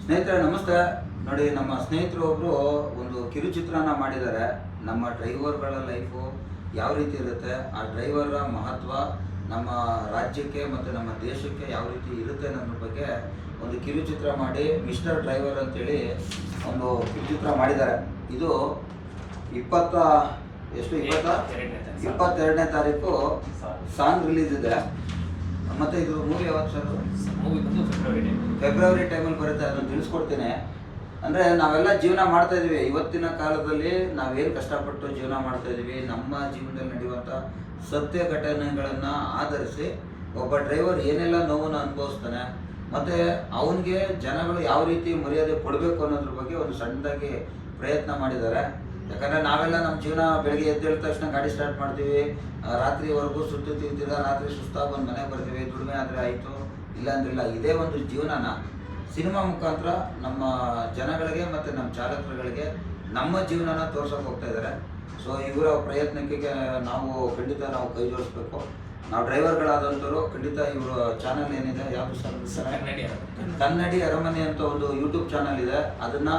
ಸ್ನೇಹಿತರೆ ನಮಸ್ತೆ. ನೋಡಿ, ನಮ್ಮ ಸ್ನೇಹಿತರು ಒಬ್ಬರು ಒಂದು ಕಿರುಚಿತ್ರನ ಮಾಡಿದ್ದಾರೆ. ನಮ್ಮ ಡ್ರೈವರ್ಗಳ ಲೈಫು ಯಾವ ರೀತಿ ಇರುತ್ತೆ, ಆ ಡ್ರೈವರ ಮಹತ್ವ ನಮ್ಮ ರಾಜ್ಯಕ್ಕೆ ಮತ್ತು ನಮ್ಮ ದೇಶಕ್ಕೆ ಯಾವ ರೀತಿ ಇರುತ್ತೆ ಅನ್ನೋದ್ರ ಬಗ್ಗೆ ಒಂದು ಕಿರುಚಿತ್ರ ಮಾಡಿ ಮಿಸ್ಟರ್ ಡ್ರೈವರ್ ಅಂತೇಳಿ ಒಂದು ಕಿರುಚಿತ್ರ ಮಾಡಿದ್ದಾರೆ. ಇದು 22ನೇ ತಾರೀಕು ಸಾಂಗ್ ರಿಲೀಸ್ ಇದೆ. ಮತ್ತು ಇದು ಮೂವಿ ಯಾವತ್ತು ಸರ್? ಮೂವಿ ಬಂದು ಫೆಬ್ರವರಿ ಟೈಮಲ್ಲಿ ಬರುತ್ತೆ. ಅದನ್ನು ತಿಳಿಸ್ಕೊಡ್ತೀನಿ. ಅಂದರೆ ನಾವೆಲ್ಲ ಜೀವನ ಮಾಡ್ತಾ ಇದೀವಿ. ಇವತ್ತಿನ ಕಾಲದಲ್ಲಿ ನಾವೇನು ಕಷ್ಟಪಟ್ಟು ಜೀವನ ಮಾಡ್ತಾ ಇದೀವಿ, ನಮ್ಮ ಜೀವನದಲ್ಲಿ ನಡೆಯುವಂಥ ಸತ್ಯ ಘಟನೆಗಳನ್ನು ಆಧರಿಸಿ ಒಬ್ಬ ಡ್ರೈವರ್ ಏನೆಲ್ಲ ನೋವನ್ನು ಅನುಭವಿಸ್ತಾನೆ ಮತ್ತು ಅವನಿಗೆ ಜನಗಳು ಯಾವ ರೀತಿ ಮರ್ಯಾದೆ ಕೊಡಬೇಕು ಅನ್ನೋದ್ರ ಬಗ್ಗೆ ಒಂದು ಸಣ್ಣದಾಗಿ ಪ್ರಯತ್ನ ಮಾಡಿದ್ದಾರೆ. ಯಾಕಂದರೆ ನಾವೆಲ್ಲ ನಮ್ಮ ಜೀವನ ಬೆಳಗ್ಗೆ ಎದ್ದೇಳಿದ ತಕ್ಷಣ ಗಾಡಿ ಸ್ಟಾರ್ಟ್ ಮಾಡ್ತೀವಿ, ರಾತ್ರಿವರೆಗೂ ಸುತ್ತೀವಿ, ತಿರ್ಗಾ ರಾತ್ರಿ ಸುಸ್ತಾಗಿ ಬಂದು ಮನೆಗೆ ಬರ್ತೀವಿ. ದುಡಿಮೆ ಆದರೆ ಆಯಿತು, ಇಲ್ಲಾಂದ್ರಿಲ್ಲ. ಇದೇ ಒಂದು ಜೀವನನ ಸಿನಿಮಾ ಮುಖಾಂತರ ನಮ್ಮ ಜನಗಳಿಗೆ ಮತ್ತು ನಮ್ಮ ಚಾಲಕರುಗಳಿಗೆ ನಮ್ಮ ಜೀವನನ ತೋರ್ಸೋಕೆ ಹೋಗ್ತಾ ಇದ್ದಾರೆ. ಸೊ ಇವರ ಪ್ರಯತ್ನಕ್ಕೆ ನಾವು ಖಂಡಿತ ಕೈ ಜೋಡಿಸ್ಬೇಕು. ನಾವು ಡ್ರೈವರ್ಗಳಾದಂಥವ್ರು ಖಂಡಿತ ಇವರು ಚಾನಲ್ ಏನಿದೆ, ಯಾವುದು ಸರ್? ಕನ್ನಡಿ ಅರಮನೆ ಅಂತ ಒಂದು ಯೂಟ್ಯೂಬ್ ಚಾನಲ್ ಇದೆ. ಅದನ್ನು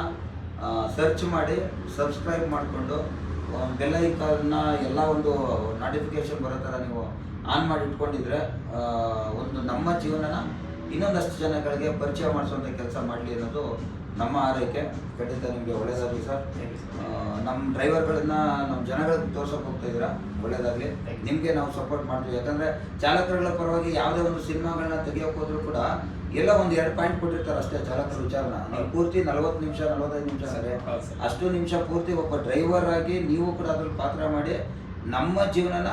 ಸರ್ಚ್ ಮಾಡಿ ಸಬ್ಸ್ಕ್ರೈಬ್ ಮಾಡಿಕೊಂಡು ಬೆಲ್ ಐಕಾನ್ನ ಎಲ್ಲ ಒಂದು ನೋಟಿಫಿಕೇಶನ್ ಬರೋ ಥರ ನೀವು ಆನ್ ಮಾಡಿ ಇಟ್ಕೊಂಡಿದ್ರೆ ಒಂದು ನಮ್ಮ ಜೀವನನ ಇನ್ನೊಂದಷ್ಟು ಜನಗಳಿಗೆ ಪರಿಚಯ ಮಾಡಿಸುವಂಥ ಕೆಲಸ ಮಾಡಲಿ ಅನ್ನೋದು ನಮ್ಮ ಆರೈಕೆ. ಖಂಡಿತ ನಿಮಗೆ ಒಳ್ಳೆಯದಾಗಲಿ ಸರ್. ನಮ್ಮ ಡ್ರೈವರ್ಗಳನ್ನ ನಮ್ಮ ಜನಗಳಿಗೆ ತೋರ್ಸೋಕೆ ಹೋಗ್ತಾ ಇದ್ದೀರಾ, ಒಳ್ಳೆಯದಾಗಲಿ. ನಿಮಗೆ ನಾವು ಸಪೋರ್ಟ್ ಮಾಡ್ತೀವಿ. ಯಾಕಂದರೆ ಚಾಲಕರುಗಳ ಪರವಾಗಿ ಯಾವುದೇ ಒಂದು ಸಿನಿಮಾಗಳನ್ನ ತೆಗಿಯೋಕೆ ಹೋದ್ರೂ ಕೂಡ ಎಲ್ಲ ಒಂದು 2 ಪಾಯಿಂಟ್ ಕೊಟ್ಟಿರ್ತಾರೆ ಅಷ್ಟೇ ಚಾಲಕರ ವಿಚಾರನ. ನೀವು ಪೂರ್ತಿ 40 ನಿಮಿಷ 45 ನಿಮಿಷ ಸರಿ, ಅಷ್ಟು ನಿಮಿಷ ಪೂರ್ತಿ ಒಬ್ಬ ಡ್ರೈವರ್ ಆಗಿ ನೀವು ಕೂಡ ಅದ್ರಲ್ಲಿ ಪಾತ್ರ ಮಾಡಿ ನಮ್ಮ ಜೀವನನ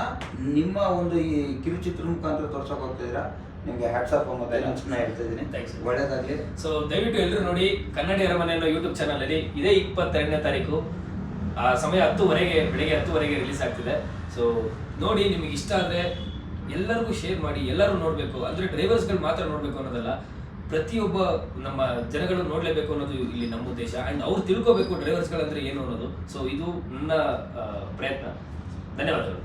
ನಿಮ್ಮ ಒಂದು ಈ ಕಿರುಚಿತ್ರ ಮುಖಾಂತರ ತೋರ್ಸೋಕೆ ಹೋಗ್ತಿದ್ದೀರಾ. ನಿಮಗೆ ಹ್ಯಾಟ್ಸ್ ಆಫ್ ಮತ್ತೆ ಹೇಳ್ತಿದ್ದೀನಿ. ಒಳ್ಳೆಯದಾಗಲಿ. ಸೊ ದಯವಿಟ್ಟು ಎಲ್ಲರೂ ನೋಡಿ ಕನ್ನಡಿ ಅರಮನೆ ಅನ್ನೋ ಯೂಟ್ಯೂಬ್ ಚಾನಲ್ ಅಲ್ಲಿ ಇದೇ 22ನೇ ತಾರೀಕು ಸಮಯ 10:00 ಬೆಳಿಗ್ಗೆ 10:00 ರಿಲೀಸ್ ಆಗ್ತಿದೆ. ಸೊ ನೋಡಿ, ನಿಮಗೆ ಇಷ್ಟ ಆದರೆ ಎಲ್ಲರಿಗೂ ಶೇರ್ ಮಾಡಿ. ಎಲ್ಲರೂ ನೋಡಬೇಕು ಅಂದರೆ ಡ್ರೈವರ್ಸ್ಗಳು ಮಾತ್ರ ನೋಡಬೇಕು ಅನ್ನೋದಲ್ಲ, ಪ್ರತಿಯೊಬ್ಬ ನಮ್ಮ ಜನಗಳು ನೋಡಲೇಬೇಕು ಅನ್ನೋದು ಇಲ್ಲಿ ನಮ್ಮ ಉದ್ದೇಶ. ಆ್ಯಂಡ್ ಅವ್ರು ತಿಳ್ಕೋಬೇಕು ಡ್ರೈವರ್ಸ್ಗಳಂದ್ರೆ ಏನು ಅನ್ನೋದು. ಸೊ ಇದು ನನ್ನ ಪ್ರಯತ್ನ. ಧನ್ಯವಾದಗಳು.